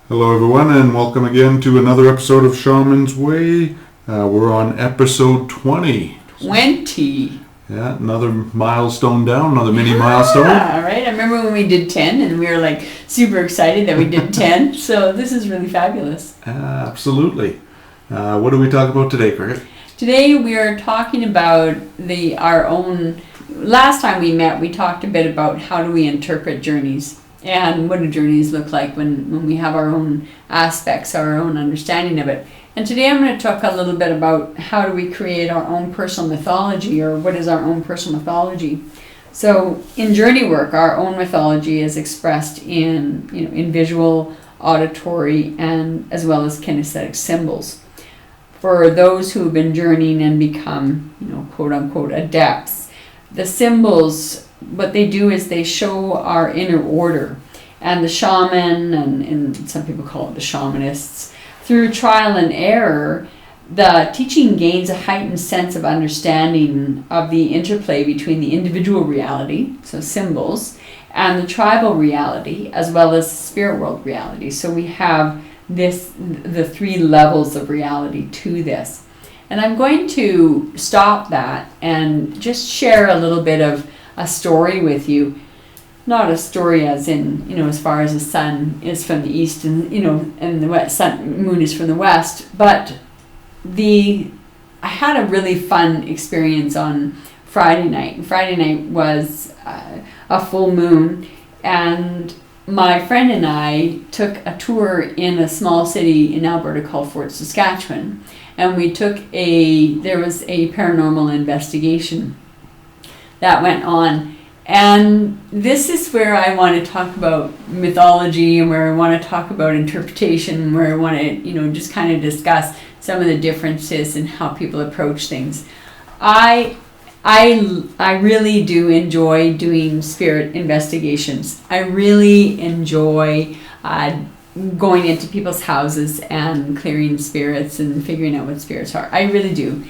Hello, everyone, and welcome again to another episode of Shaman's Way. We're on episode 20. 20. Yeah, another milestone down, another mini milestone. All right. I remember when we did 10 and we were like super excited that we did 10. So this is really fabulous. Absolutely. What do we talk about today, Cricket? Today we are talking about our own. Last time we met, we talked a bit about how do we interpret journeys and what do journeys look like when we have our own aspects, our own understanding of it. And today I'm going to talk a little bit about how do we create our own personal mythology, or what is our own personal mythology. So in journey work, our own mythology is expressed in visual, auditory, and as well as kinesthetic symbols. For those who have been journeying and become, quote unquote, adepts, the symbols, what they do is they show our inner order. And the shaman, and some people call it the shamanists, through trial and error, the teaching gains a heightened sense of understanding of the interplay between the individual reality, so symbols, and the tribal reality, as well as spirit world reality. So we have the three levels of reality to this. And I'm going to stop that and just share a little bit of a story with you. Not a story as in, as far as the sun is from the east and, and the moon is from the west, but I had a really fun experience on Friday night. And Friday night was a full moon, and my friend and I took a tour in a small city in Alberta called Fort Saskatchewan, and there was a paranormal investigation that went on. And this is where I want to talk about mythology, and where I want to talk about interpretation, and where I want to, just kind of discuss some of the differences in how people approach things. I really do enjoy doing spirit investigations. I really enjoy going into people's houses and clearing spirits and figuring out what spirits are. I really do.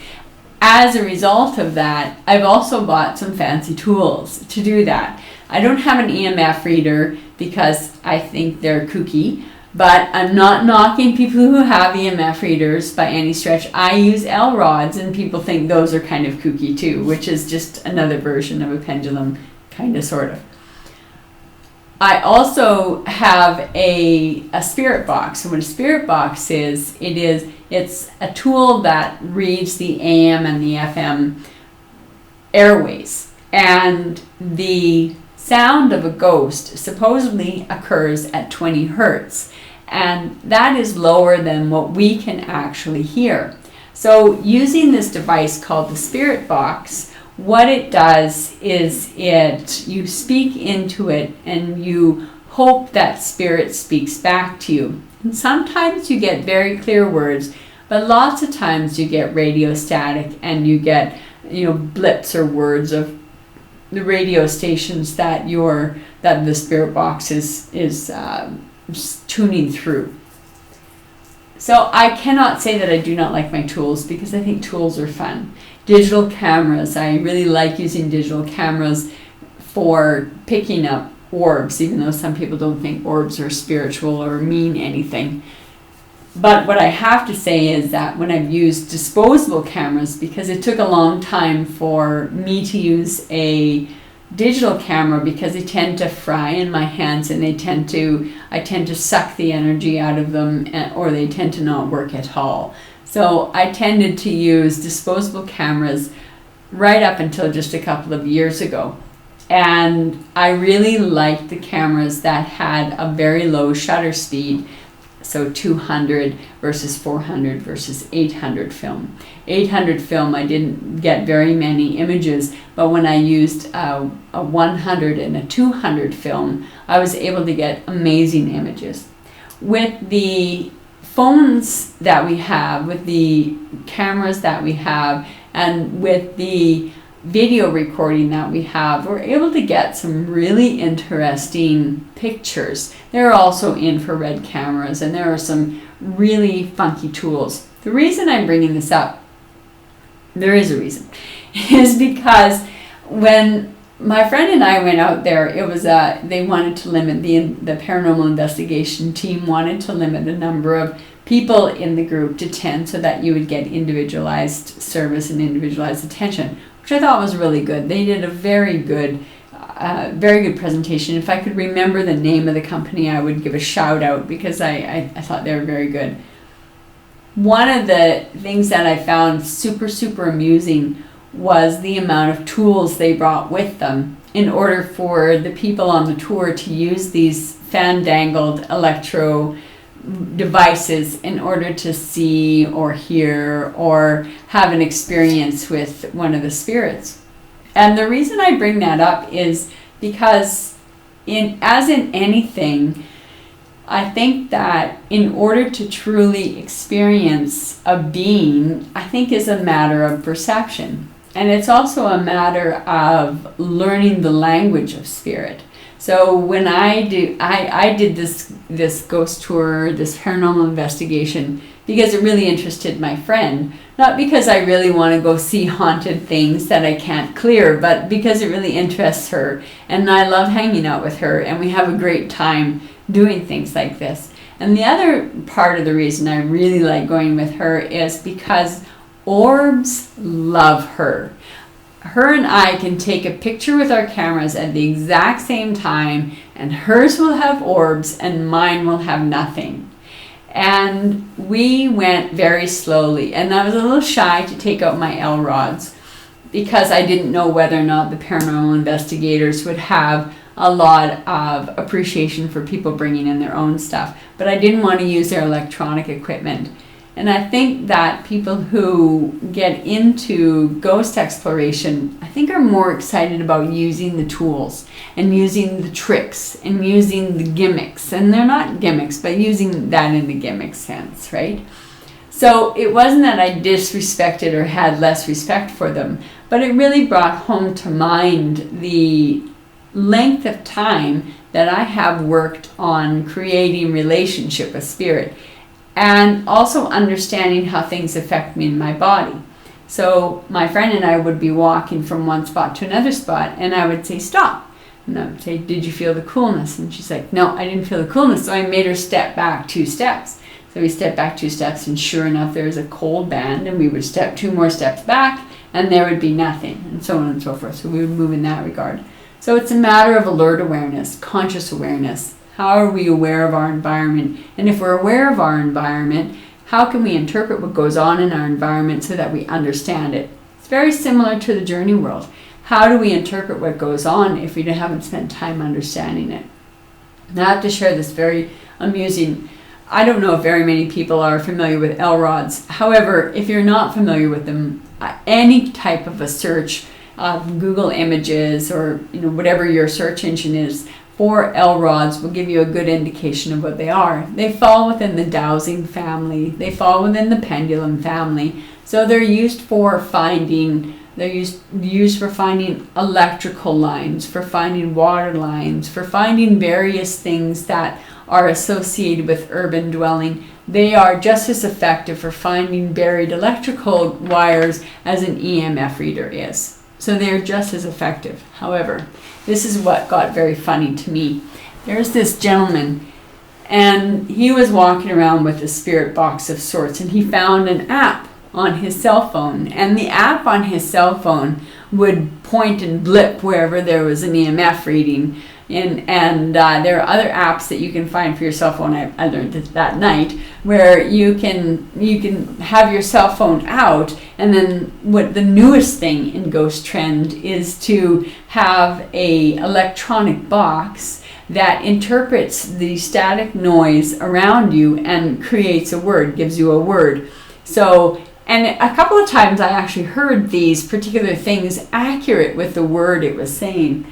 As a result of that, I've also bought some fancy tools to do that. I don't have an EMF reader because I think they're kooky, but I'm not knocking people who have EMF readers by any stretch. I use L rods, and people think those are kind of kooky too, which is just another version of a pendulum, kind of, sort of. I also have a spirit box. And what a spirit box is, it's a tool that reads the AM and the FM airways. And the sound of a ghost supposedly occurs at 20 hertz. And that is lower than what we can actually hear. So using this device called the spirit box, what it does is you speak into it and you hope that spirit speaks back to you. And sometimes you get very clear words, but lots of times you get radio static, and you get, blips or words of the radio stations that the spirit box is tuning through. So I cannot say that I do not like my tools, because I think tools are fun. Digital cameras. I really like using digital cameras for picking up orbs, even though some people don't think orbs are spiritual or mean anything. But what I have to say is that when I've used disposable cameras, because it took a long time for me to use a digital camera, because they tend to fry in my hands, and I tend to suck the energy out of them, or they tend to not work at all. So I tended to use disposable cameras right up until just a couple of years ago. And I really liked the cameras that had a very low shutter speed, so 200 versus 400 versus 800 film. 800 film, I didn't get very many images, but when I used a 100 and a 200 film, I was able to get amazing images. With the phones that we have, with the cameras that we have, and with the video recording that we have, we're able to get some really interesting pictures. There are also infrared cameras, and there are some really funky tools. The reason I'm bringing this up, there is a reason, is because when my friend and I went out there. It was they wanted to limit the paranormal investigation team wanted to limit the number of people in the group to 10 so that you would get individualized service and individualized attention, which I thought was really good. They did a very good presentation. If I could remember the name of the company, I would give a shout out because I thought they were very good. One of the things that I found super, super amusing was the amount of tools they brought with them in order for the people on the tour to use these fandangled electro devices in order to see or hear or have an experience with one of the spirits. And the reason I bring that up is because as in anything, I think that in order to truly experience a being, I think is a matter of perception. And it's also a matter of learning the language of spirit. So when I did this ghost tour, this paranormal investigation, because it really interested my friend. Not because I really want to go see haunted things that I can't clear, but because it really interests her. And I love hanging out with her, and we have a great time doing things like this. And the other part of the reason I really like going with her is because orbs love her. Her and I can take a picture with our cameras at the exact same time, and hers will have orbs and mine will have nothing. And we went very slowly, and I was a little shy to take out my L rods because I didn't know whether or not the paranormal investigators would have a lot of appreciation for people bringing in their own stuff, but I didn't want to use their electronic equipment. And I think that people who get into ghost exploration, I think, are more excited about using the tools and using the tricks and using the gimmicks. And they're not gimmicks, but using that in the gimmick sense, right? So it wasn't that I disrespected or had less respect for them, but it really brought home to mind the length of time that I have worked on creating relationship with spirit. And also understanding how things affect me in my body. So my friend and I would be walking from one spot to another spot, and I would say, stop. And I would say, did you feel the coolness? And she's like, no, I didn't feel the coolness. So I made her step back 2 steps. So we stepped back 2 steps, and sure enough, there was a cold band, and we would step 2 more steps back, and there would be nothing, and so on and so forth. So we would move in that regard. So it's a matter of alert awareness, conscious awareness. How are we aware of our environment? And if we're aware of our environment, how can we interpret what goes on in our environment so that we understand it? It's very similar to the journey world. How do we interpret what goes on if we haven't spent time understanding it? Now I have to share this very amusing. I don't know if very many people are familiar with L rods. However, if you're not familiar with them, any type of a search of Google Images or whatever your search engine is, 4 L rods will give you a good indication of what they are. They fall within the dowsing family. They fall within the pendulum family. So they're used for finding. They're used for finding electrical lines, for finding water lines, for finding various things that are associated with urban dwelling. They are just as effective for finding buried electrical wires as an EMF reader is. So they're just as effective. However, this is what got very funny to me. There's this gentleman, and he was walking around with a spirit box of sorts, and he found an app on his cell phone. And the app on his cell phone would point and blip wherever there was an EMF reading. And there are other apps that you can find for your cell phone. I learned it that night, where you can have your cell phone out, and then what the newest thing in Ghost Trend is to have a electronic box that interprets the static noise around you and creates a word, gives you a word. So, and a couple of times I actually heard these particular things accurate with the word it was saying.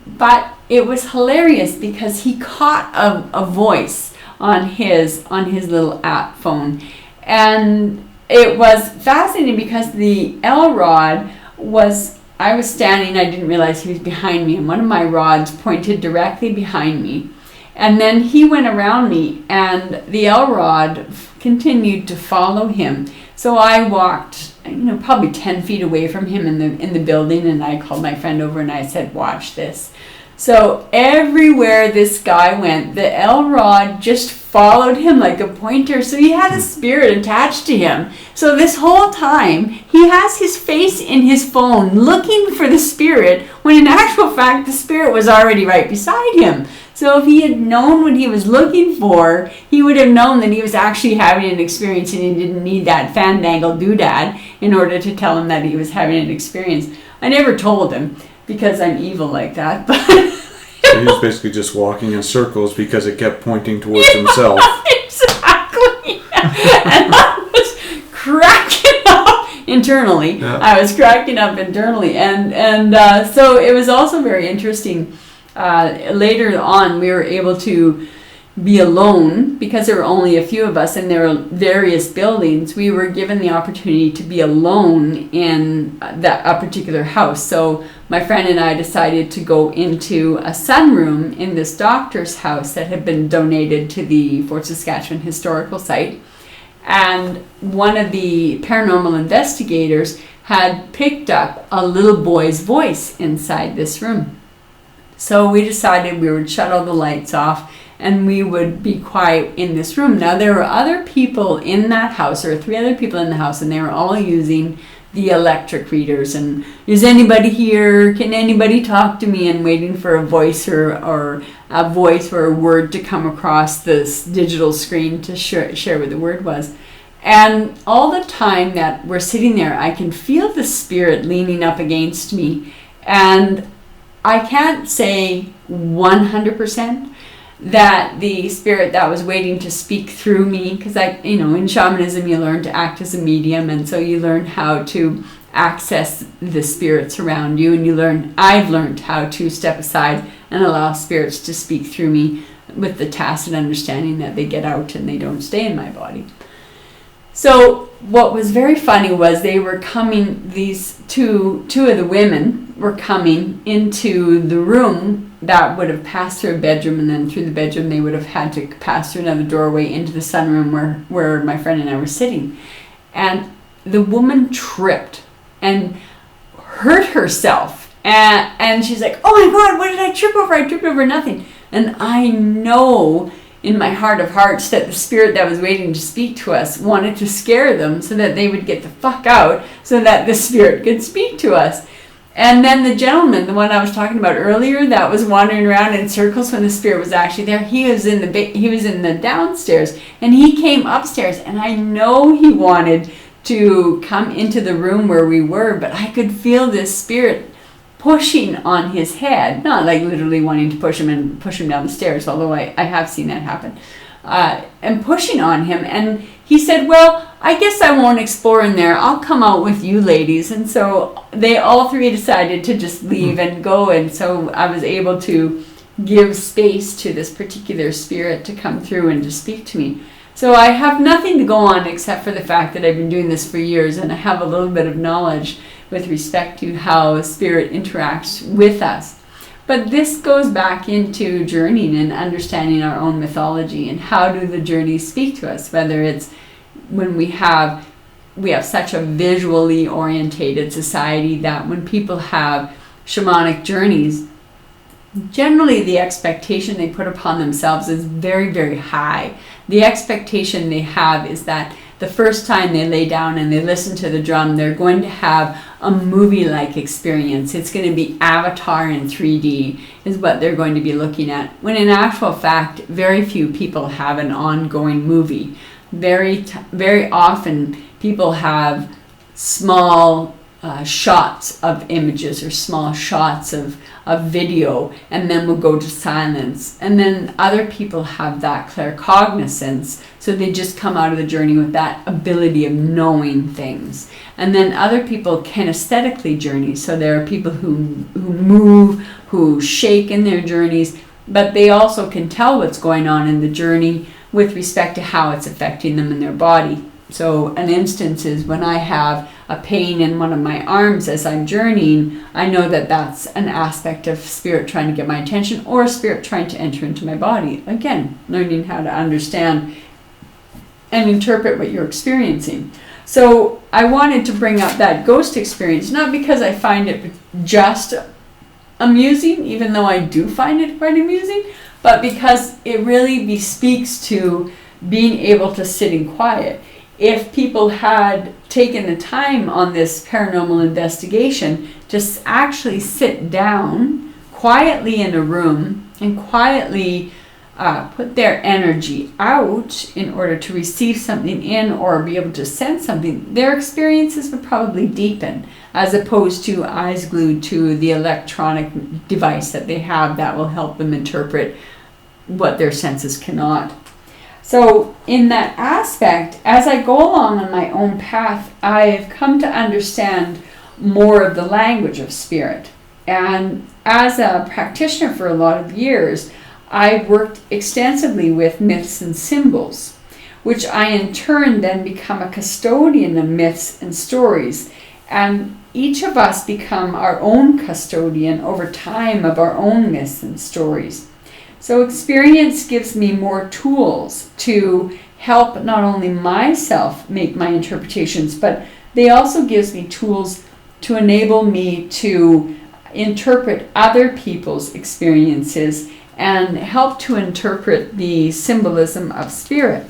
But it was hilarious because he caught a voice on his little app phone. And it was fascinating because the L rod was, I was standing, I didn't realize he was behind me, and one of my rods pointed directly behind me. And then he went around me, and the L rod continued to follow him. So I walked, probably 10 feet away from him in the building, and I called my friend over and I said, watch this. So everywhere this guy went, the L-Rod just followed him like a pointer. So he had a spirit attached to him. So this whole time, he has his face in his phone looking for the spirit, when in actual fact, the spirit was already right beside him. So if he had known what he was looking for, he would have known that he was actually having an experience, and he didn't need that fandangle doodad in order to tell him that he was having an experience. I never told him, because I'm evil like that, but So he was basically just walking in circles because it kept pointing towards himself. Exactly. And I was cracking up internally. Yeah. I was cracking up internally, and so it was also very interesting. Later on, we were able to be alone because there were only a few of us, and there were various buildings. We were given the opportunity to be alone in a particular house. So my friend and I decided to go into a sunroom in this doctor's house that had been donated to the Fort Saskatchewan Historical Site. And one of the paranormal investigators had picked up a little boy's voice inside this room. So we decided we would shut all the lights off and we would be quiet in this room. Now, there were other people in that house, or 3 other people in the house, and they were all using the electric readers. And, is anybody here? Can anybody talk to me? And waiting for a voice or a voice or a word to come across this digital screen to share what the word was. And all the time that we're sitting there, I can feel the spirit leaning up against me. And I can't say 100% that the spirit that was waiting to speak through me, because in shamanism you learn to act as a medium, and so you learn how to access the spirits around you, and I've learned how to step aside and allow spirits to speak through me with the tacit understanding that they get out and they don't stay in my body. So what was very funny was they were coming, these two of the women were coming into the room that would have passed through a bedroom, and then through the bedroom they would have had to pass through another doorway into the sunroom where my friend and I were sitting. And the woman tripped and hurt herself. And she's like, oh my God, what did I trip over? I tripped over nothing. And I know in my heart of hearts that the spirit that was waiting to speak to us wanted to scare them so that they would get the fuck out so that the spirit could speak to us. And then the gentleman, the one I was talking about earlier, that was wandering around in circles when the spirit was actually there, he was in the downstairs, and he came upstairs, and I know he wanted to come into the room where we were, but I could feel this spirit pushing on his head, not like literally wanting to push him down the stairs, although I have seen that happen, and pushing on him. And he said, well, I guess I won't explore in there. I'll come out with you ladies. And so they all 3 decided to just leave and go. And so I was able to give space to this particular spirit to come through and to speak to me. So I have nothing to go on except for the fact that I've been doing this for years, and I have a little bit of knowledge with respect to how spirit interacts with us. But this goes back into journeying and understanding our own mythology and how do the journeys speak to us, whether it's when we have such a visually orientated society that when people have shamanic journeys, generally the expectation they put upon themselves is very, very high. The expectation they have is that the first time they lay down and they listen to the drum, they're going to have a movie-like experience. It's going to be Avatar in 3D is what they're going to be looking at. When in actual fact, very few people have an ongoing movie. Very often people have small shots of images or small shots of video, and then we'll go to silence. And then other people have that claircognizance, so they just come out of the journey with that ability of knowing things. And then other people kinesthetically journey, so there are people who move, who shake in their journeys, but they also can tell what's going on in the journey with respect to how it's affecting them in their body. So an instance is when I have a pain in one of my arms as I'm journeying, I know that that's an aspect of spirit trying to get my attention or spirit trying to enter into my body. Again, learning how to understand and interpret what you're experiencing. So I wanted to bring up that ghost experience, not because I find it just amusing, even though I do find it quite amusing, but because it really bespeaks to being able to sit in quiet. If people had taken the time on this paranormal investigation to actually sit down quietly in a room and quietly put their energy out in order to receive something in or be able to sense something, their experiences would probably deepen, as opposed to eyes glued to the electronic device that they have that will help them interpret what their senses cannot. So in that aspect, as I go along on my own path, I've come to understand more of the language of spirit. And as a practitioner for a lot of years, I worked extensively with myths and symbols, which I in turn then become a custodian of myths and stories. And each of us become our own custodian over time of our own myths and stories. So experience gives me more tools to help not only myself make my interpretations, but they also gives me tools to enable me to interpret other people's experiences and help to interpret the symbolism of spirit.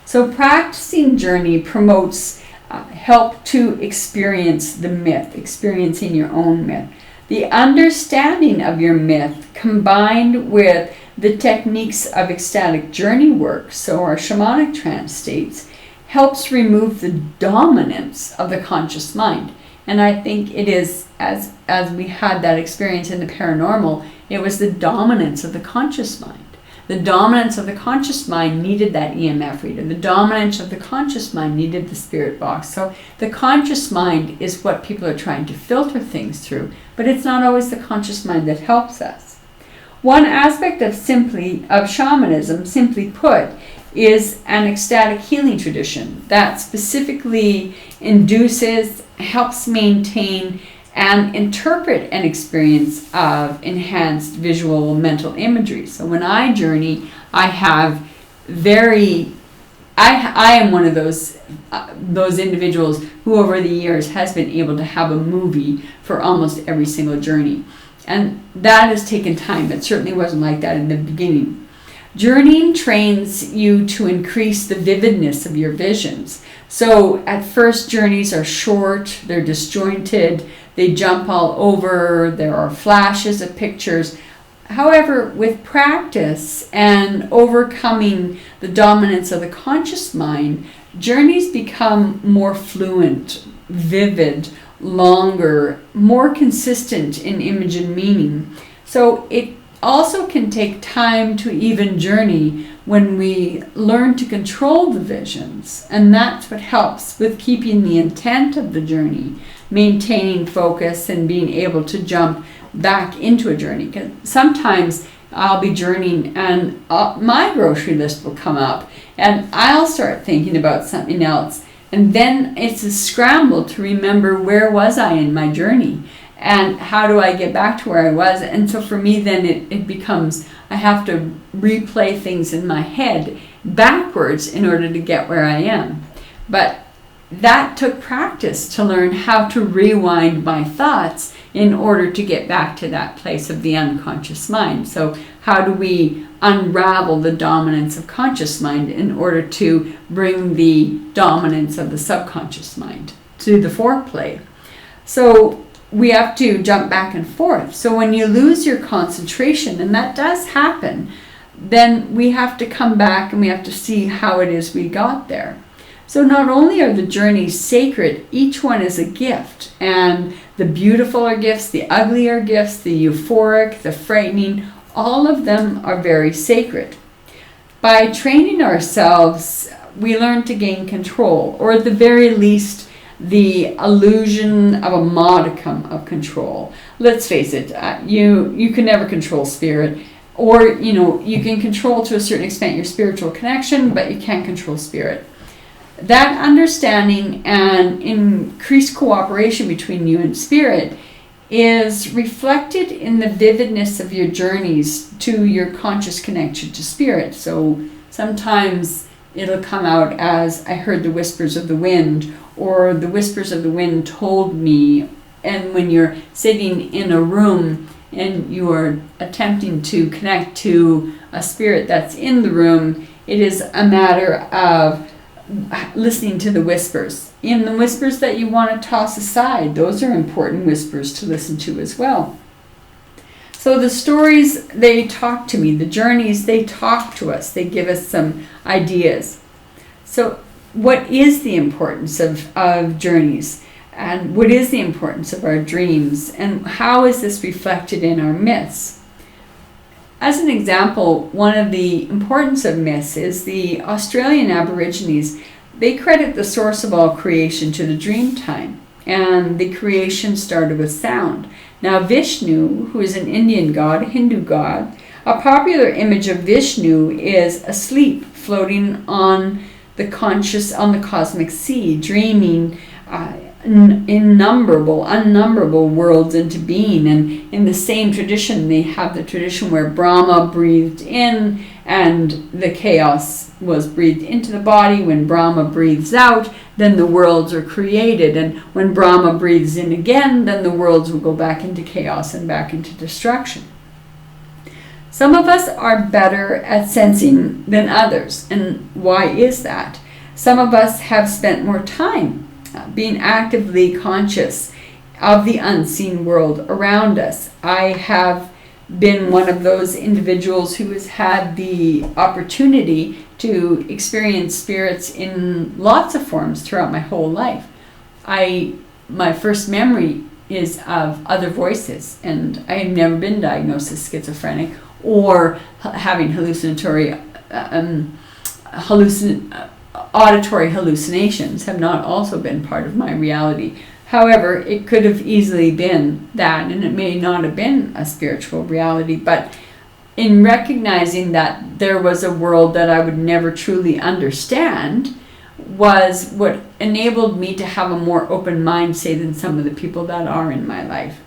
So practicing journey promotes help to experience the myth, experiencing your own myth. The understanding of your myth combined with the techniques of ecstatic journey work, so our shamanic trance states, helps remove the dominance of the conscious mind. And I think it is, as we had that experience in the paranormal, it was the dominance of the conscious mind. The dominance of the conscious mind needed that EMF reader. The dominance of the conscious mind needed the spirit box. So the conscious mind is what people are trying to filter things through, but it's not always the conscious mind that helps us. One aspect of shamanism, simply put, is an ecstatic healing tradition that specifically induces, helps maintain, and interpret an experience of enhanced visual mental imagery. So when I journey, I have I am one of those individuals who over the years has been able to have a movie for almost every single journey. And that has taken time. It certainly wasn't like that in the beginning. Journeying trains you to increase the vividness of your visions. So at first, journeys are short, they're disjointed, they jump all over, there are flashes of pictures. However, with practice and overcoming the dominance of the conscious mind, journeys become more fluent, vivid, longer, more consistent in image and meaning. So it also can take time to even journey when we learn to control the visions. And that's what helps with keeping the intent of the journey, maintaining focus, and being able to jump back into a journey. Because sometimes I'll be journeying and my grocery list will come up and I'll start thinking about something else. And then it's a scramble to remember, where was I in my journey? And how do I get back to where I was? And so for me, then it becomes, I have to replay things in my head backwards in order to get where I am. But that took practice to learn how to rewind my thoughts in order to get back to that place of the unconscious mind. So how do we unravel the dominance of conscious mind in order to bring the dominance of the subconscious mind to the foreplay? So we have to jump back and forth. So when you lose your concentration, and that does happen, then we have to come back and we have to see how it is we got there. So not only are the journeys sacred, each one is a gift. And the beautiful are gifts, the ugly are gifts, the euphoric, the frightening, all of them are very sacred. By training ourselves, we learn to gain control, or at the very least, the illusion of a modicum of control. Let's face it, you can never control spirit, or you can control to a certain extent your spiritual connection, but you can't control spirit. That understanding and increased cooperation between you and spirit is reflected in the vividness of your journeys to your conscious connection to spirit. So sometimes it'll come out as I heard the whispers of the wind, or the whispers of the wind told me. And when you're sitting in a room and you are attempting to connect to a spirit that's in the room, it is a matter of listening to the whispers. In the whispers that you want to toss aside, those are important whispers to listen to as well. So the stories, they talk to me. The journeys, they talk to us. They give us some ideas. So what is the importance of journeys? And what is the importance of our dreams? And how is this reflected in our myths? As an example, one of the importance of myths is the Australian Aborigines. They credit the source of all creation to the dream time. And the creation started with sound. Now Vishnu, who is an Indian god, a Hindu god, a popular image of Vishnu is asleep, floating on the cosmic sea, dreaming unnumberable worlds into being. And in the same tradition, they have the tradition where Brahma breathed in and the chaos was breathed into the body. When Brahma breathes out, then the worlds are created. And when Brahma breathes in again, then the worlds will go back into chaos and back into destruction. Some of us are better at sensing than others. And why is that? Some of us have spent more time being actively conscious of the unseen world around us. I have been one of those individuals who has had the opportunity to experience spirits in lots of forms throughout my whole life. My first memory is of other voices, and I have never been diagnosed as schizophrenic or having auditory hallucinations have not also been part of my reality. However, it could have easily been that, and it may not have been a spiritual reality, but in recognizing that there was a world that I would never truly understand was what enabled me to have a more open mind, say, than some of the people that are in my life.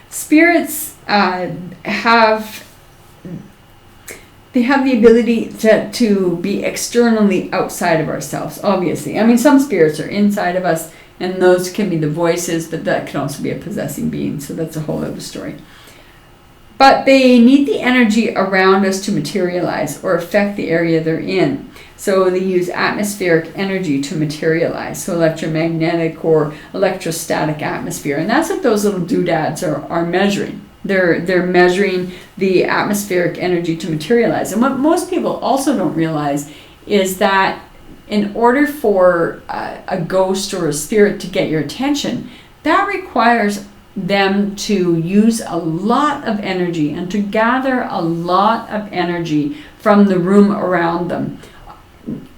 Spirits have the ability to be externally outside of ourselves, obviously. I mean, some spirits are inside of us, and those can be the voices, but that can also be a possessing being, so that's a whole other story. But they need the energy around us to materialize or affect the area they're in. So they use atmospheric energy to materialize, so electromagnetic or electrostatic atmosphere. And that's what those little doodads are measuring. They're measuring the atmospheric energy to materialize. And what most people also don't realize is that in order for a ghost or a spirit to get your attention, that requires them to use a lot of energy and to gather a lot of energy from the room around them.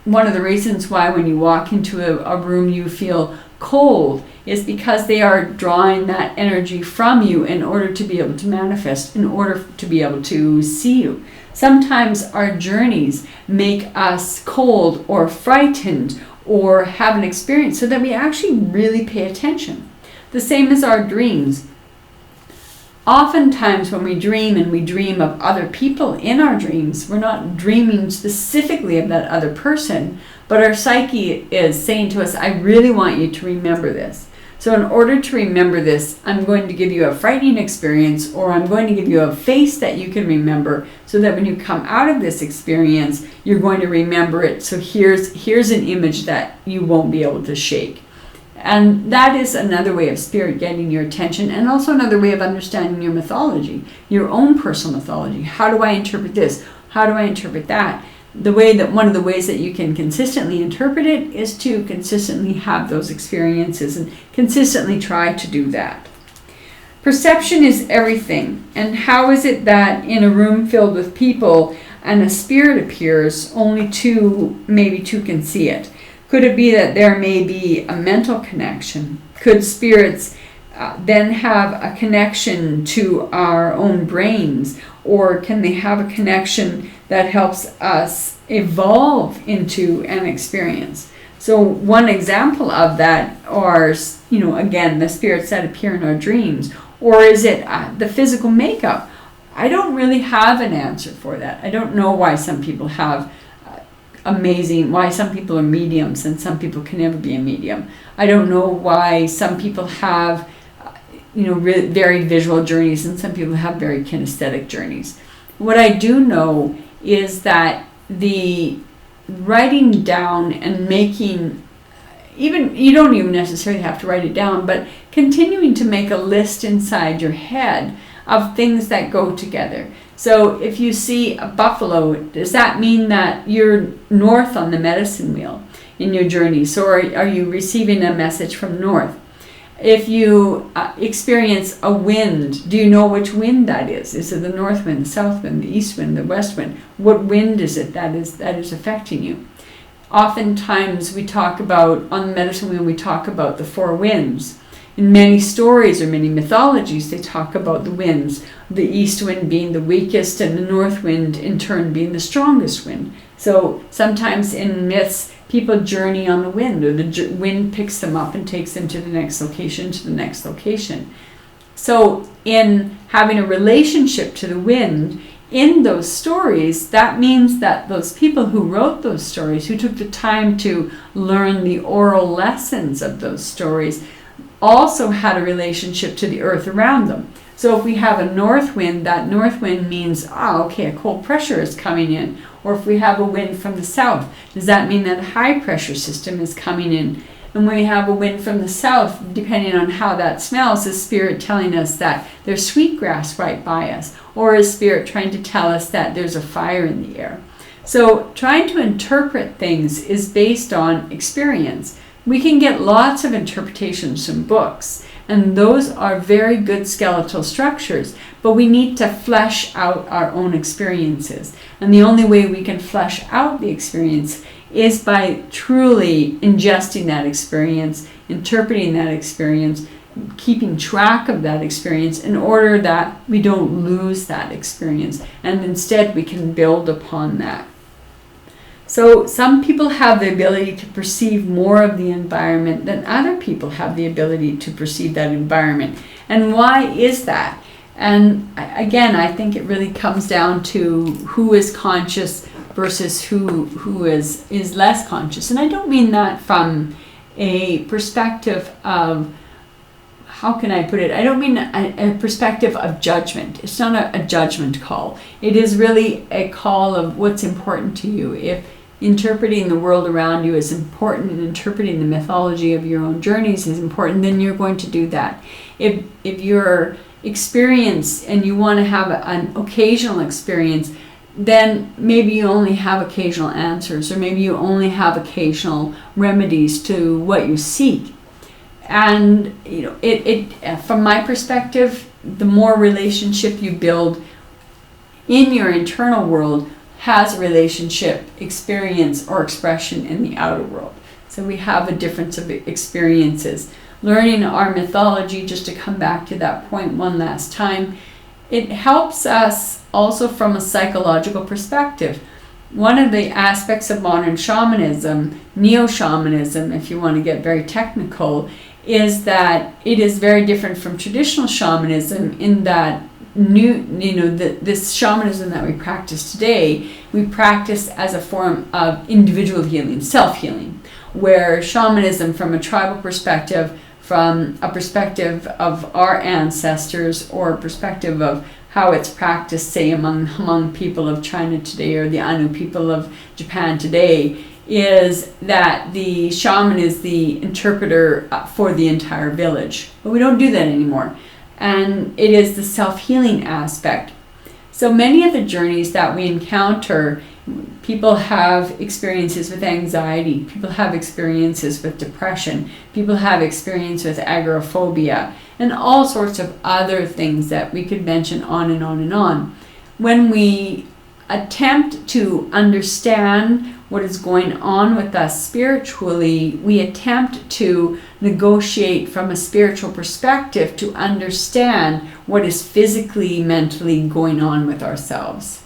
One of the reasons why when you walk into a room you feel cold is because they are drawing that energy from you in order to be able to manifest, in order to be able to see you. Sometimes our journeys make us cold or frightened or have an experience so that we actually really pay attention. The same as our dreams. Oftentimes when we dream and we dream of other people in our dreams, we're not dreaming specifically of that other person, but our psyche is saying to us, I really want you to remember this. So in order to remember this, I'm going to give you a frightening experience, or I'm going to give you a face that you can remember so that when you come out of this experience, you're going to remember it. So here's an image that you won't be able to shake. And that is another way of spirit getting your attention, and also another way of understanding your mythology, your own personal mythology. How do I interpret this? How do I interpret that? One of the ways that you can consistently interpret it is to consistently have those experiences and consistently try to do that. Perception is everything. And how is it that in a room filled with people and a spirit appears, only maybe two can see it? Could it be that there may be a mental connection? Could spirits then have a connection to our own brains? Or can they have a connection that helps us evolve into an experience? So one example of that are, again, the spirits that appear in our dreams. Or is it the physical makeup? I don't really have an answer for that. I don't know why some people have amazing, why some people are mediums and some people can never be a medium. I don't know why some people have, very visual journeys and some people have very kinesthetic journeys. What I do know is that the writing down and making, even, you don't even necessarily have to write it down, but continuing to make a list inside your head of things that go together. So if you see a buffalo, does that mean that you're north on the medicine wheel in your journey? So are you receiving a message from north? If you experience a wind, do you know which wind that is? Is it the north wind, the south wind, the east wind, the west wind? What wind is it that is affecting you? Oftentimes we talk about, on the medicine wheel, we talk about the four winds. In many stories or many mythologies, they talk about the winds, the east wind being the weakest and the north wind in turn being the strongest wind. So sometimes in myths, people journey on the wind, or the wind picks them up and takes them to the next location, to the next location. So in having a relationship to the wind in those stories, that means that those people who wrote those stories, who took the time to learn the oral lessons of those stories, also had a relationship to the earth around them. So if we have a north wind, that north wind means, a cold pressure is coming in. Or if we have a wind from the south, does that mean that a high pressure system is coming in? And when we have a wind from the south, depending on how that smells, is spirit telling us that there's sweetgrass right by us? Or is spirit trying to tell us that there's a fire in the air? So trying to interpret things is based on experience. We can get lots of interpretations from books, and those are very good skeletal structures, but we need to flesh out our own experiences. And the only way we can flesh out the experience is by truly ingesting that experience, interpreting that experience, keeping track of that experience in order that we don't lose that experience, and instead we can build upon that. So some people have the ability to perceive more of the environment than other people have the ability to perceive that environment. And why is that? And again, I think it really comes down to who is conscious versus who is less conscious. And I don't mean that from a perspective of, how can I put it? I don't mean a perspective of judgment. It's not a judgment call. It is really a call of what's important to you. If interpreting the world around you is important and interpreting the mythology of your own journeys is important, then you're going to do that. If your experience and you want to have an occasional experience, then maybe you only have occasional answers, or maybe you only have occasional remedies to what you seek. And it from my perspective, the more relationship you build in your internal world has a relationship, experience, or expression in the outer world. So we have a difference of experiences. Learning our mythology, just to come back to that point one last time, it helps us also from a psychological perspective. One of the aspects of modern shamanism, neo-shamanism, if you want to get very technical, is that it is very different from traditional shamanism in that this shamanism that we practice today, we practice as a form of individual healing, self-healing, where shamanism from a tribal perspective, from a perspective of our ancestors, or a perspective of how it's practiced, say, among people of China today, or the Ainu people of Japan today, is that the shaman is the interpreter for the entire village. But we don't do that anymore. And it is the self-healing aspect. So many of the journeys that we encounter, people have experiences with anxiety, people have experiences with depression, people have experience with agoraphobia, and all sorts of other things that we could mention on and on and on. When we attempt to understand what is going on with us spiritually, we attempt to negotiate from a spiritual perspective to understand what is physically, mentally going on with ourselves.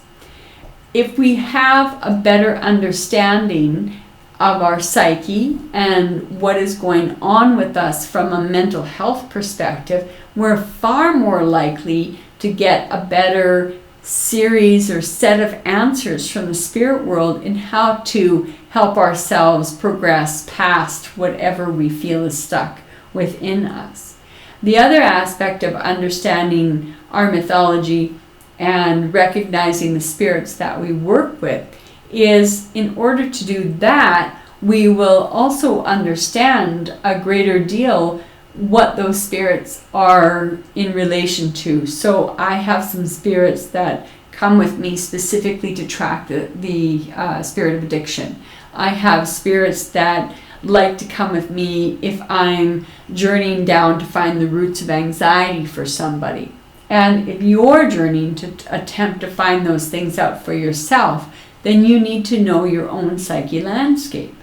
If we have a better understanding of our psyche and what is going on with us from a mental health perspective, we're far more likely to get a better series or set of answers from the spirit world in how to help ourselves progress past whatever we feel is stuck within us. The other aspect of understanding our mythology and recognizing the spirits that we work with is, in order to do that, we will also understand a greater deal what those spirits are in relation to. So I have some spirits that come with me specifically to track the spirit of addiction. I have spirits that like to come with me if I'm journeying down to find the roots of anxiety for somebody. And if you're journeying to attempt to find those things out for yourself, then you need to know your own psyche landscape.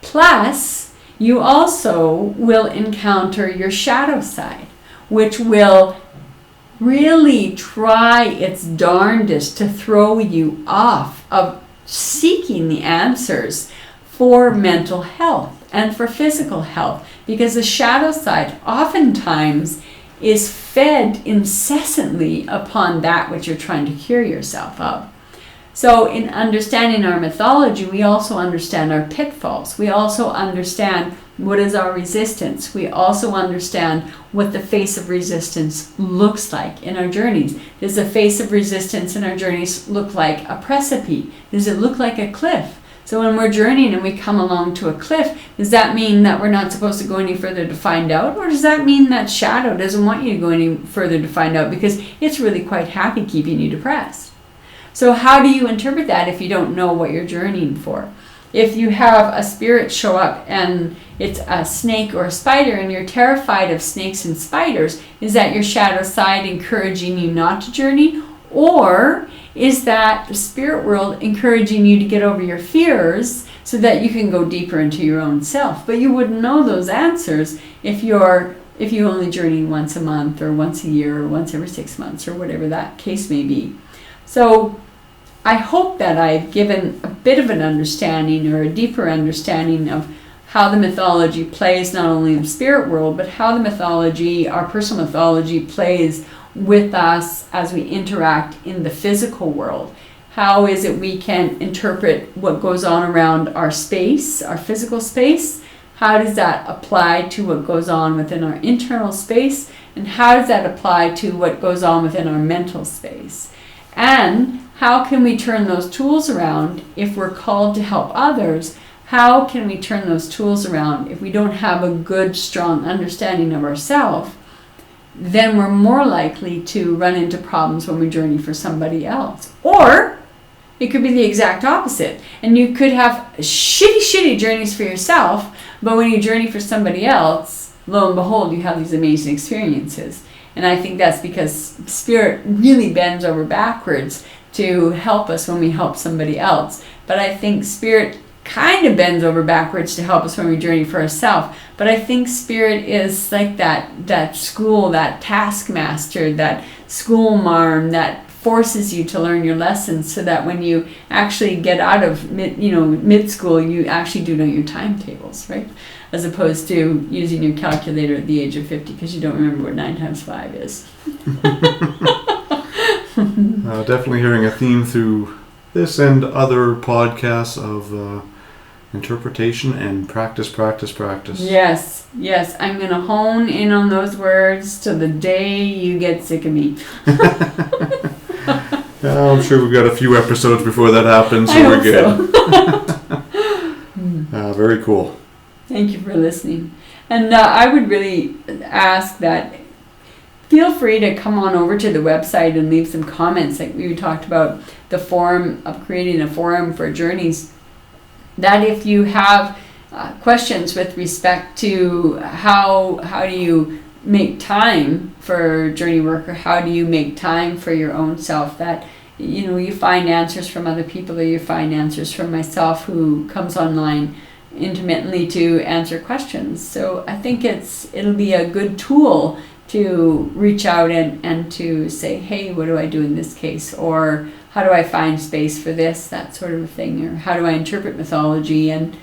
Plus, you also will encounter your shadow side, which will really try its darndest to throw you off of seeking the answers for mental health and for physical health, because the shadow side oftentimes is fed incessantly upon that which you're trying to cure yourself of. So in understanding our mythology, we also understand our pitfalls. We also understand what is our resistance. We also understand what the face of resistance looks like in our journeys. Does the face of resistance in our journeys look like a precipice? Does it look like a cliff? So when we're journeying and we come along to a cliff, does that mean that we're not supposed to go any further to find out? Or does that mean that shadow doesn't want you to go any further to find out because it's really quite happy keeping you depressed? So how do you interpret that if you don't know what you're journeying for? If you have a spirit show up and it's a snake or a spider and you're terrified of snakes and spiders, is that your shadow side encouraging you not to journey? Or is that the spirit world encouraging you to get over your fears so that you can go deeper into your own self? But you wouldn't know those answers if you only journey once a month or once a year or once every 6 months or whatever that case may be. So I hope that I've given a bit of an understanding or a deeper understanding of how the mythology plays not only in the spirit world, but how the mythology, our personal mythology, plays with us as we interact in the physical world. How is it we can interpret what goes on around our space, our physical space? How does that apply to what goes on within our internal space? And how does that apply to what goes on within our mental space? And how can we turn those tools around if we're called to help others? How can we turn those tools around if we don't have a good, strong understanding of ourselves? Then we're more likely to run into problems when we journey for somebody else. Or it could be the exact opposite. And you could have shitty journeys for yourself, but when you journey for somebody else, lo and behold, you have these amazing experiences. And I think that's because spirit really bends over backwards to help us when we help somebody else. But I think spirit kind of bends over backwards to help us when we journey for ourselves. But I think spirit is like that school, that taskmaster, that school marm that forces you to learn your lessons so that when you actually get out of mid-school, you actually do know your timetables, right? As opposed to using your calculator at the age of 50 because you don't remember what 9 times 5 is. Definitely hearing a theme through this and other podcasts of interpretation and practice. Yes. I'm going to hone in on those words till the day you get sick of me. I'm sure we've got a few episodes before that happens, so we're good. So. Very cool. Thank you for listening. And I would really ask that feel free to come on over to the website and leave some comments. Like we talked about the forum, of creating a forum for journeys, that if you have questions with respect to how do you make time for journey work, or how do you make time for your own self, that you find answers from other people, or you find answers from myself who comes online intermittently to answer questions. So I think it'll be a good tool to reach out and to say, hey, what do I do in this case? Or how do I find space for this, that sort of thing? Or how do I interpret mythology? And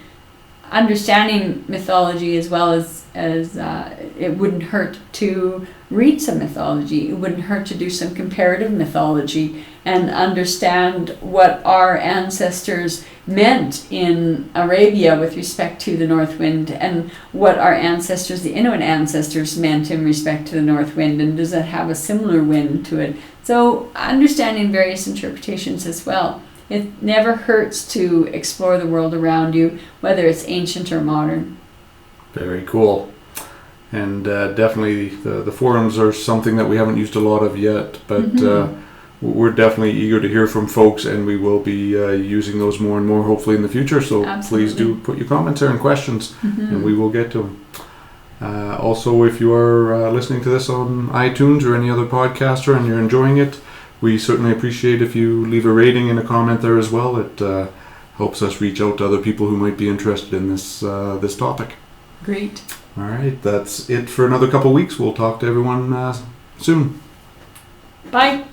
understanding mythology as well as it wouldn't hurt to read some mythology. It wouldn't hurt to do some comparative mythology and understand what our ancestors meant in Arabia with respect to the north wind, and what our ancestors, the Inuit ancestors, meant in respect to the north wind, and does it have a similar wind to it? So understanding various interpretations as well. It never hurts to explore the world around you, whether it's ancient or modern. Very cool. And definitely the forums are something that we haven't used a lot of yet, but we're definitely eager to hear from folks, and we will be using those more and more hopefully in the future. So Please do put your comments there and questions, and we will get to them. Also, if you are listening to this on iTunes or any other podcaster and you're enjoying it, we certainly appreciate if you leave a rating and a comment there as well. It helps us reach out to other people who might be interested in this topic. Great. All right, that's it for another couple weeks. We'll talk to everyone soon. Bye.